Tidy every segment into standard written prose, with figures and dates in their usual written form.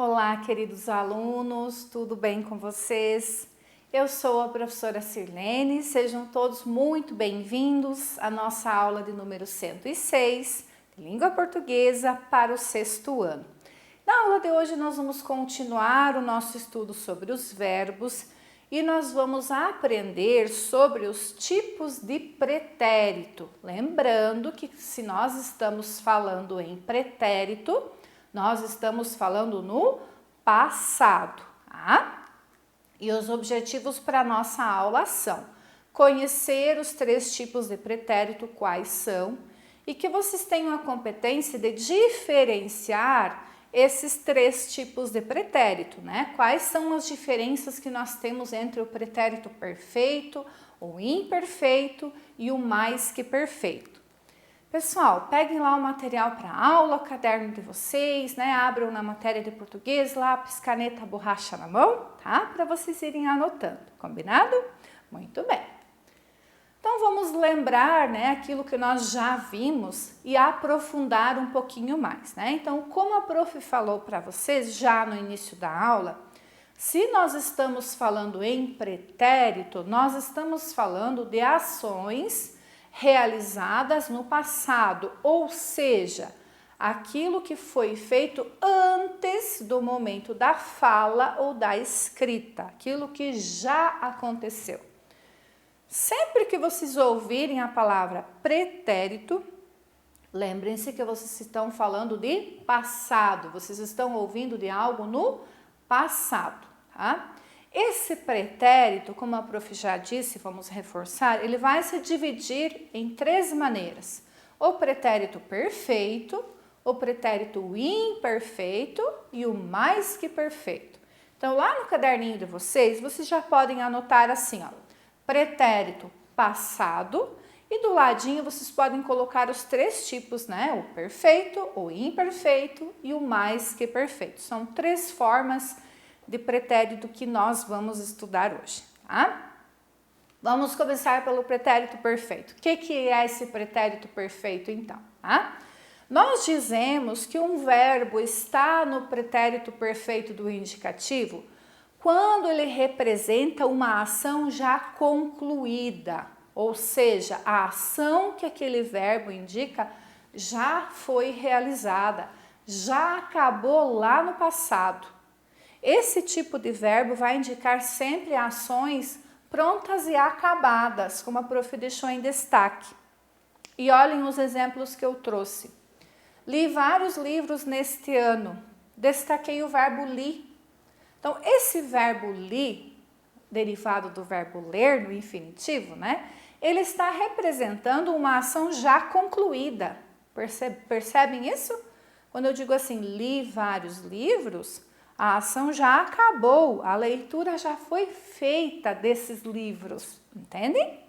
Olá, queridos alunos, tudo bem com vocês? Eu sou a professora Sirlene, sejam todos muito bem-vindos à nossa aula de número 106, de língua portuguesa para o sexto ano. Na aula de hoje nós vamos continuar o nosso estudo sobre os verbos e nós vamos aprender sobre os tipos de pretérito. Lembrando que se nós estamos falando em pretérito, nós estamos falando no passado, tá? E os objetivos para a nossa aula são conhecer os 3 tipos de pretérito, quais são, e que vocês tenham a competência de diferenciar esses 3 tipos de pretérito, né? Quais são as diferenças que nós temos entre o pretérito perfeito, o imperfeito e o mais que perfeito. Pessoal, peguem lá o material para a aula, o caderno de vocês, né? Abram na matéria de português, lápis, caneta, borracha na mão, tá? Para vocês irem anotando, combinado? Muito bem. Então vamos lembrar, né, aquilo que nós já vimos e aprofundar um pouquinho mais, né? Então, como a prof falou para vocês já no início da aula, se nós estamos falando em pretérito, nós estamos falando de ações realizadas no passado, ou seja, aquilo que foi feito antes do momento da fala ou da escrita, aquilo que já aconteceu. Sempre que vocês ouvirem a palavra pretérito, lembrem-se que vocês estão falando de passado, vocês estão ouvindo de algo no passado, tá? Esse pretérito, como a prof já disse, vamos reforçar, ele vai se dividir em 3 maneiras. O pretérito perfeito, o pretérito imperfeito e o mais que perfeito. Então, lá no caderninho de vocês já podem anotar assim, ó, pretérito passado, e do ladinho vocês podem colocar os 3 tipos, né? O perfeito, o imperfeito e o mais que perfeito. São 3 formas de pretérito que nós vamos estudar hoje, tá? Vamos começar pelo pretérito perfeito. O que é esse pretérito perfeito, então? Tá? Nós dizemos que um verbo está no pretérito perfeito do indicativo quando ele representa uma ação já concluída, ou seja, a ação que aquele verbo indica já foi realizada, já acabou lá no passado. Esse tipo de verbo vai indicar sempre ações prontas e acabadas, como a prof deixou em destaque. E olhem os exemplos que eu trouxe. Li vários livros neste ano, destaquei o verbo li. Então, esse verbo li, derivado do verbo ler no infinitivo, né? Ele está representando uma ação já concluída. Percebem isso? Quando eu digo assim, li vários livros, a ação já acabou, a leitura já foi feita desses livros, entendem?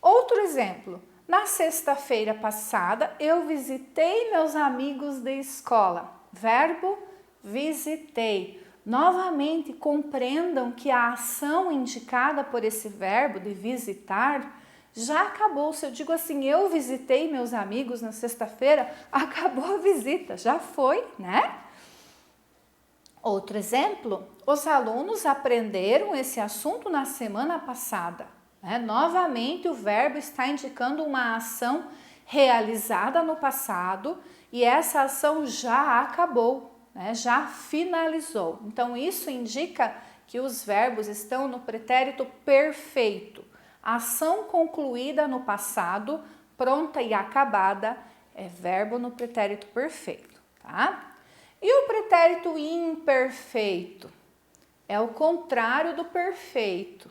Outro exemplo, na sexta-feira passada eu visitei meus amigos de escola, verbo visitei. Novamente, compreendam que a ação indicada por esse verbo de visitar já acabou. Se eu digo assim, eu visitei meus amigos na sexta-feira, acabou a visita, já foi, né? Outro exemplo, os alunos aprenderam esse assunto na semana passada, né? Novamente, o verbo está indicando uma ação realizada no passado e essa ação já acabou, né? Já finalizou. Então, isso indica que os verbos estão no pretérito perfeito. Ação concluída no passado, pronta e acabada, é verbo no pretérito perfeito, tá? E o pretérito imperfeito? É o contrário do perfeito.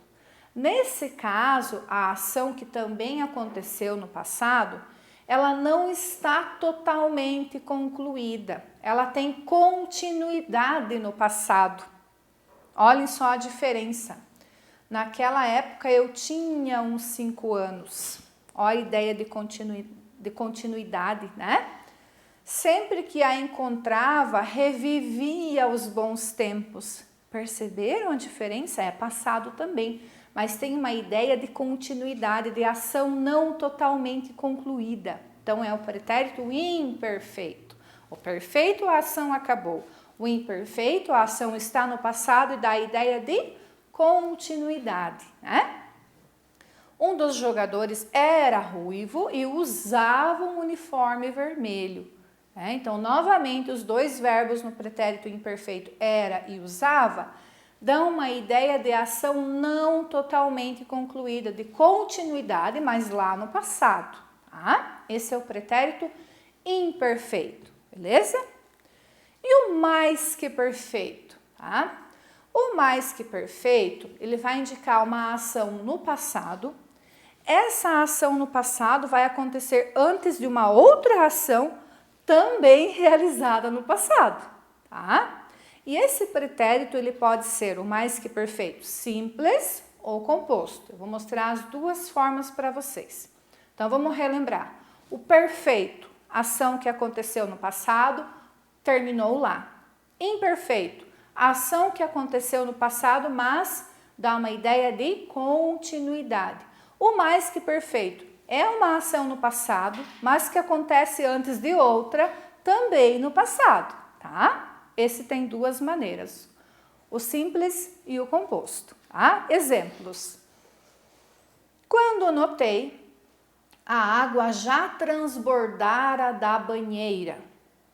Nesse caso, a ação que também aconteceu no passado, ela não está totalmente concluída. Ela tem continuidade no passado. Olhem só a diferença. Naquela época eu tinha uns 5 anos. Olha a ideia de continuidade, né? Sempre que a encontrava, revivia os bons tempos. Perceberam a diferença? É passado também, mas tem uma ideia de continuidade, de ação não totalmente concluída. Então, é o pretérito imperfeito. O perfeito, a ação acabou. O imperfeito, a ação está no passado e dá a ideia de continuidade, né? Um dos jogadores era ruivo e usava um uniforme vermelho. Então, novamente, os dois verbos no pretérito imperfeito era e usava dão uma ideia de ação não totalmente concluída, de continuidade, mas lá no passado. Tá? Esse é o pretérito imperfeito, beleza? E o mais que perfeito, tá? O mais que perfeito, ele vai indicar uma ação no passado. Essa ação no passado vai acontecer antes de uma outra ação também realizada no passado, tá? E esse pretérito, ele pode ser o mais que perfeito simples ou composto. Eu vou mostrar as duas formas para vocês. Então, vamos relembrar. O perfeito, ação que aconteceu no passado, terminou lá. Imperfeito, ação que aconteceu no passado, mas dá uma ideia de continuidade. O mais que perfeito é uma ação no passado, mas que acontece antes de outra também no passado, tá? Esse tem duas maneiras, o simples e o composto, tá? Exemplos. Quando notei, a água já transbordara da banheira.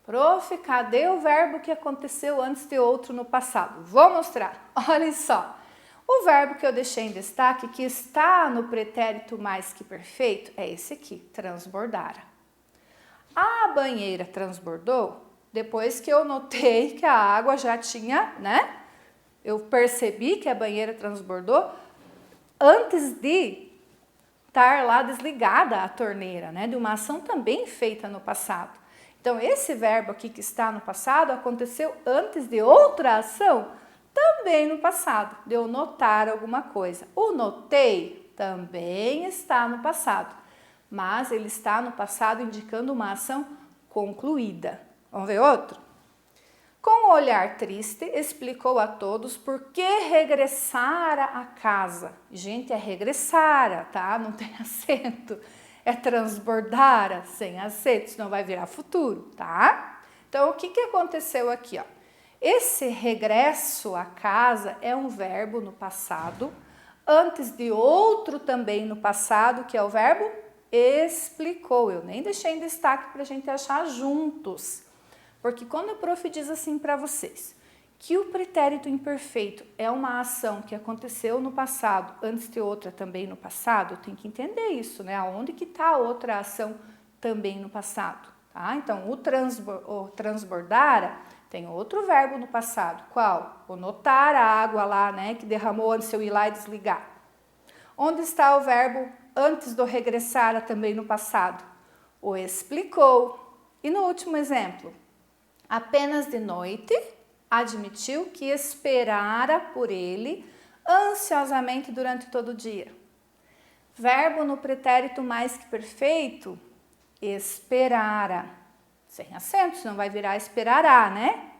Prof, cadê o verbo que aconteceu antes de outro no passado? Vou mostrar, olhem só. O verbo que eu deixei em destaque, que está no pretérito mais que perfeito, é esse aqui, transbordara. A banheira transbordou depois que eu notei que a água já tinha, né? Eu percebi que a banheira transbordou antes de estar lá desligada a torneira, né? De uma ação também feita no passado. Então, esse verbo aqui que está no passado aconteceu antes de outra ação também no passado, de eu notar alguma coisa. O notei também está no passado, mas ele está no passado indicando uma ação concluída. Vamos ver outro? Com um olhar triste, explicou a todos por que regressara a casa. Gente, é regressara, tá? Não tem acento. É transbordara, sem acento, senão vai virar futuro, tá? Então, o que aconteceu aqui, ó? Esse regresso à casa é um verbo no passado, antes de outro também no passado, que é o verbo explicou. Eu nem deixei em destaque para a gente achar juntos. Porque quando a prof diz assim para vocês, que o pretérito imperfeito é uma ação que aconteceu no passado, antes de outra também no passado, tem que entender isso, né? Aonde que está a outra ação também no passado, tá? Então, o transbordara tem outro verbo no passado. Qual? O notar a água lá, né? Que derramou antes de eu ir lá e desligar. Onde está o verbo antes do regressara também no passado? O explicou. E no último exemplo, apenas de noite admitiu que esperara por ele ansiosamente durante todo o dia. Verbo no pretérito mais que perfeito, esperara. Sem acento, senão vai virar esperará, né?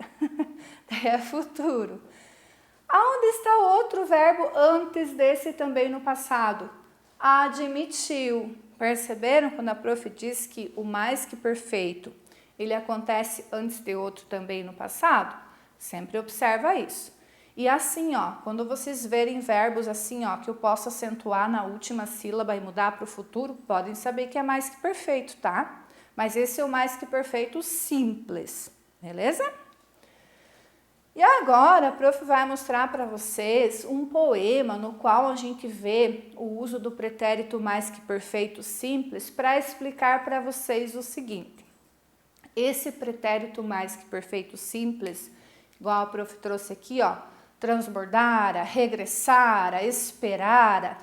É futuro. Aonde está o outro verbo antes desse também no passado? Admitiu. Perceberam quando a prof diz que o mais que perfeito, ele acontece antes de outro também no passado? Sempre observa isso. E assim, ó, quando vocês verem verbos assim, ó, que eu posso acentuar na última sílaba e mudar para o futuro, podem saber que é mais que perfeito, tá? Mas esse é o mais que perfeito simples, beleza? E agora a prof vai mostrar para vocês um poema no qual a gente vê o uso do pretérito mais que perfeito simples para explicar para vocês o seguinte. Esse pretérito mais que perfeito simples, igual a prof trouxe aqui, ó, transbordara, regressara, esperara,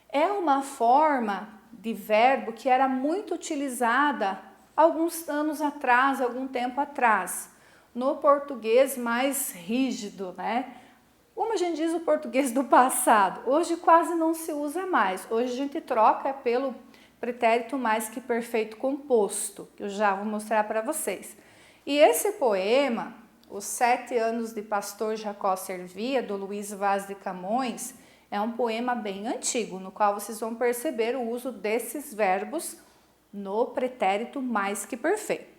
é uma forma de verbo que era muito utilizada alguns anos atrás, algum tempo atrás, no português mais rígido, né? Como a gente diz o português do passado, hoje quase não se usa mais, hoje a gente troca pelo pretérito mais que perfeito composto, que eu já vou mostrar para vocês. E esse poema, Os 7 anos de Pastor Jacó Servia, do Luiz Vaz de Camões, é um poema bem antigo, no qual vocês vão perceber o uso desses verbos no pretérito mais que perfeito.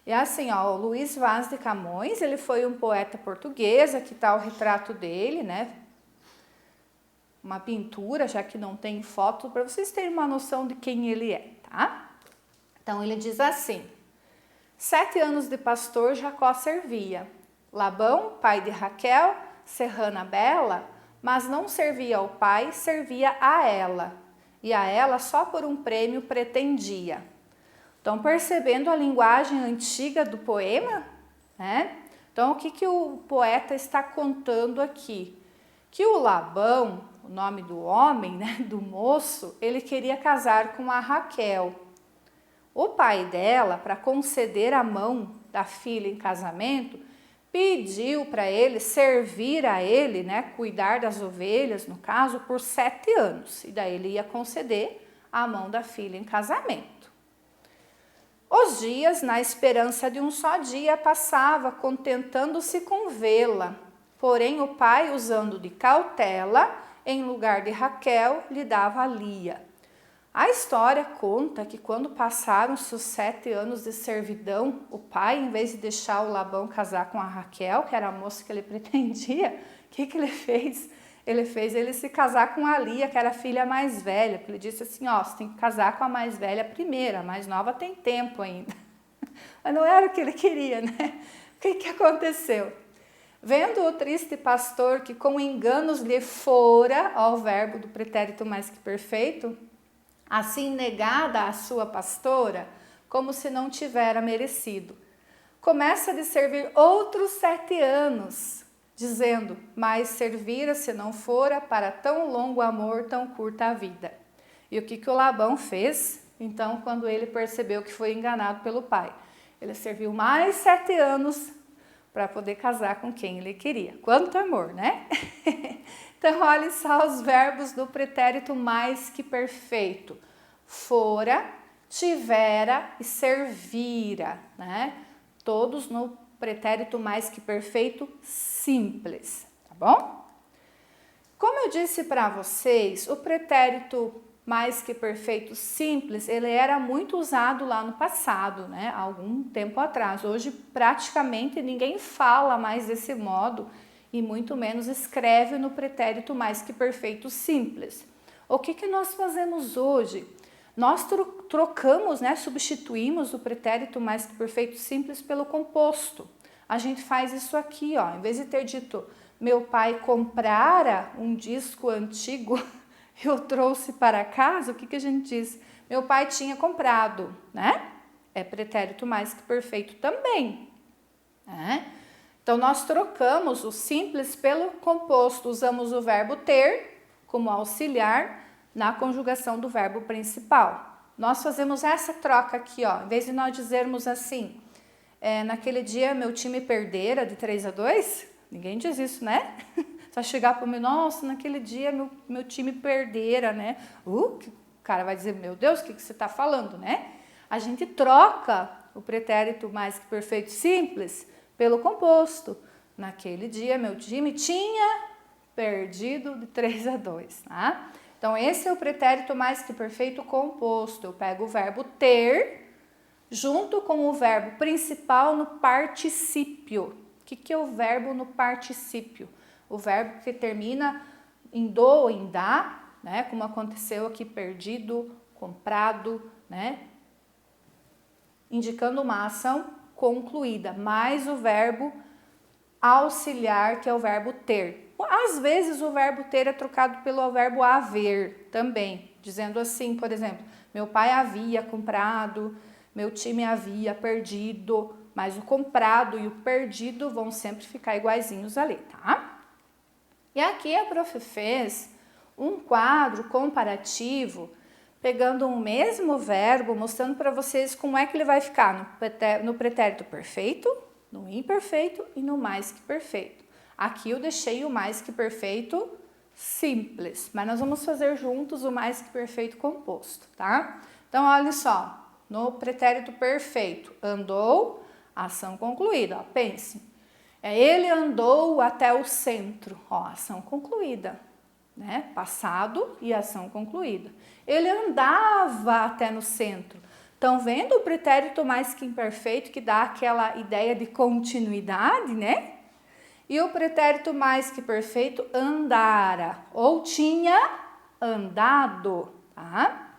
E assim, ó, o Luiz Vaz de Camões, ele foi um poeta português, aqui está o retrato dele, né? Uma pintura, já que não tem foto, para vocês terem uma noção de quem ele é, tá? Então ele diz assim: 7 anos de pastor Jacó servia, Labão, pai de Raquel, serrana bela, mas não servia ao pai, servia a ela, e a ela só por um prêmio pretendia. Estão percebendo a linguagem antiga do poema? Né? Então, o que o poeta está contando aqui? Que o Labão, o nome do homem, né, do moço, ele queria casar com a Raquel. O pai dela, para conceder a mão da filha em casamento, pediu para ele servir a ele, né, cuidar das ovelhas, no caso, por 7 anos. E daí ele ia conceder a mão da filha em casamento. Os dias, na esperança de um só dia, passava, contentando-se com vê-la. Porém, o pai, usando de cautela, em lugar de Raquel, lhe dava Lia. A história conta que quando passaram-se os 7 anos de servidão, o pai, em vez de deixar o Labão casar com a Raquel, que era a moça que ele pretendia, o que ele fez? Ele fez ele se casar com a Lia, que era a filha mais velha, porque ele disse assim, ó, você tem que casar com a mais velha primeiro, a mais nova tem tempo ainda. Mas não era o que ele queria, né? O que aconteceu? Vendo o triste pastor que com enganos lhe fora, ó, o verbo do pretérito mais que perfeito, assim negada a sua pastora, como se não tivera merecido, começa de servir outros 7 anos, dizendo, mas servira se não fora para tão longo amor, tão curta a vida. E o que o Labão fez? Então, quando ele percebeu que foi enganado pelo pai, ele serviu mais 7 anos para poder casar com quem ele queria. Quanto amor, né? Então, olhe só os verbos do pretérito mais que perfeito. Fora, tivera e servira, né? Todos no pretérito mais que perfeito simples, tá bom? Como eu disse para vocês, o pretérito mais que perfeito simples, ele era muito usado lá no passado, né? Há algum tempo atrás. Hoje, praticamente, ninguém fala mais desse modo e muito menos escreve no pretérito mais que perfeito simples. O que nós fazemos hoje? Nós trocamos, né, substituímos o pretérito mais que perfeito simples pelo composto. A gente faz isso aqui, ó, em vez de ter dito meu pai comprara um disco antigo, eu trouxe para casa, o que a gente diz? Meu pai tinha comprado, né? É pretérito mais que perfeito também, né? Então, nós trocamos o simples pelo composto, usamos o verbo ter como auxiliar na conjugação do verbo principal. Nós fazemos essa troca aqui, ó, em vez de nós dizermos assim, naquele dia meu time perdera de 3-2, ninguém diz isso, né? Só chegar para mim, nossa, naquele dia meu time perdera, né? O cara vai dizer, meu Deus, o que você está falando, né? A gente troca o pretérito mais que perfeito simples pelo composto. Naquele dia meu time tinha perdido de 3-2, tá? Então, esse é o pretérito mais que perfeito composto. Eu pego o verbo ter junto com o verbo principal no particípio. O que é o verbo no particípio? O verbo que termina em do ou em da, né? Como aconteceu aqui, perdido, comprado, né? Indicando uma ação concluída, mais o verbo auxiliar, que é o verbo ter. Às vezes o verbo ter é trocado pelo verbo haver também, dizendo assim, por exemplo, meu pai havia comprado, meu time havia perdido, mas o comprado e o perdido vão sempre ficar iguaizinhos ali, tá? E aqui a prof fez um quadro comparativo, pegando o mesmo verbo, mostrando para vocês como é que ele vai ficar no pretérito perfeito, no imperfeito e no mais que perfeito. Aqui eu deixei o mais que perfeito simples, mas nós vamos fazer juntos o mais que perfeito composto, tá? Então, olha só, no pretérito perfeito, andou, ação concluída, ó, pense. Ele andou até o centro, ó, ação concluída, né? Passado e ação concluída. Ele andava até no centro, Estão vendo o pretérito mais que imperfeito que dá aquela ideia de continuidade, né? E o pretérito mais que perfeito, andara, ou tinha andado, tá?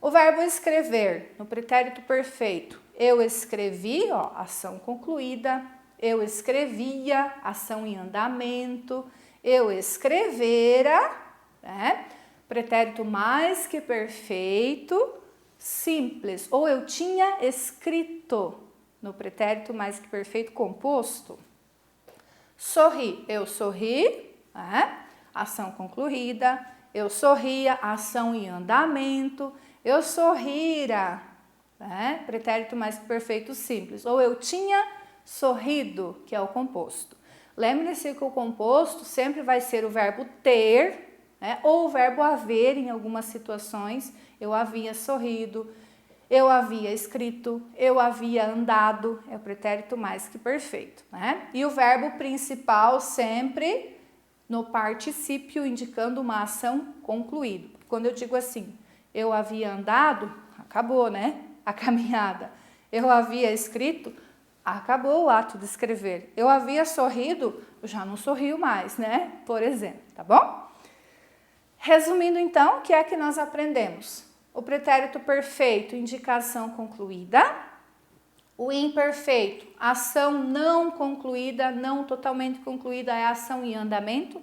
O verbo escrever, no pretérito perfeito, eu escrevi, ó, ação concluída, eu escrevia, ação em andamento, eu escrevera, né? Pretérito mais que perfeito, simples, ou eu tinha escrito, no pretérito mais que perfeito composto. Sorri, eu sorri, né? Ação concluída, eu sorria, ação em andamento, eu sorrira, né? Pretérito mais que perfeito simples, ou eu tinha sorrido, que é o composto. Lembre-se que o composto sempre vai ser o verbo ter, né? Ou o verbo haver em algumas situações. Eu havia sorrido, eu havia escrito, eu havia andado, é o pretérito mais que perfeito, né? E o verbo principal sempre no particípio, indicando uma ação concluída. Quando eu digo assim, eu havia andado, acabou, né? A caminhada. Eu havia escrito, acabou o ato de escrever. Eu havia sorrido, eu já não sorrio mais, né? Por exemplo, tá bom? Resumindo então, o que é que nós aprendemos? O pretérito perfeito, indicação concluída. O imperfeito, ação não concluída, não totalmente concluída, é ação em andamento.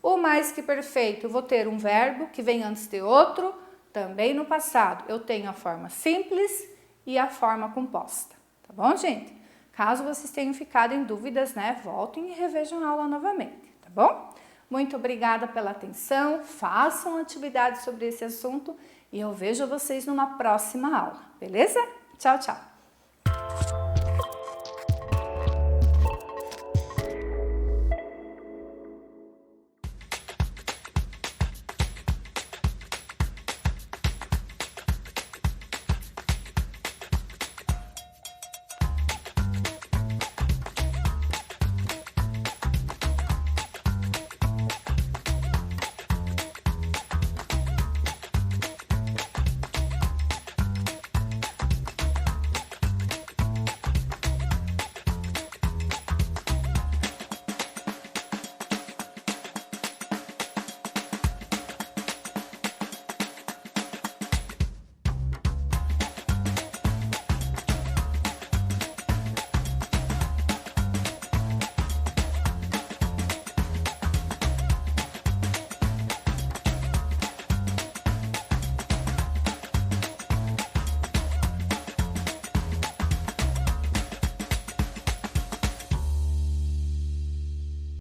O mais que perfeito, eu vou ter um verbo que vem antes de outro, também no passado. Eu tenho a forma simples e a forma composta. Tá bom, gente? Caso vocês tenham ficado em dúvidas, né, voltem e revejam a aula novamente, tá bom? Muito obrigada pela atenção, façam atividade sobre esse assunto e eu vejo vocês numa próxima aula, beleza? Tchau, tchau!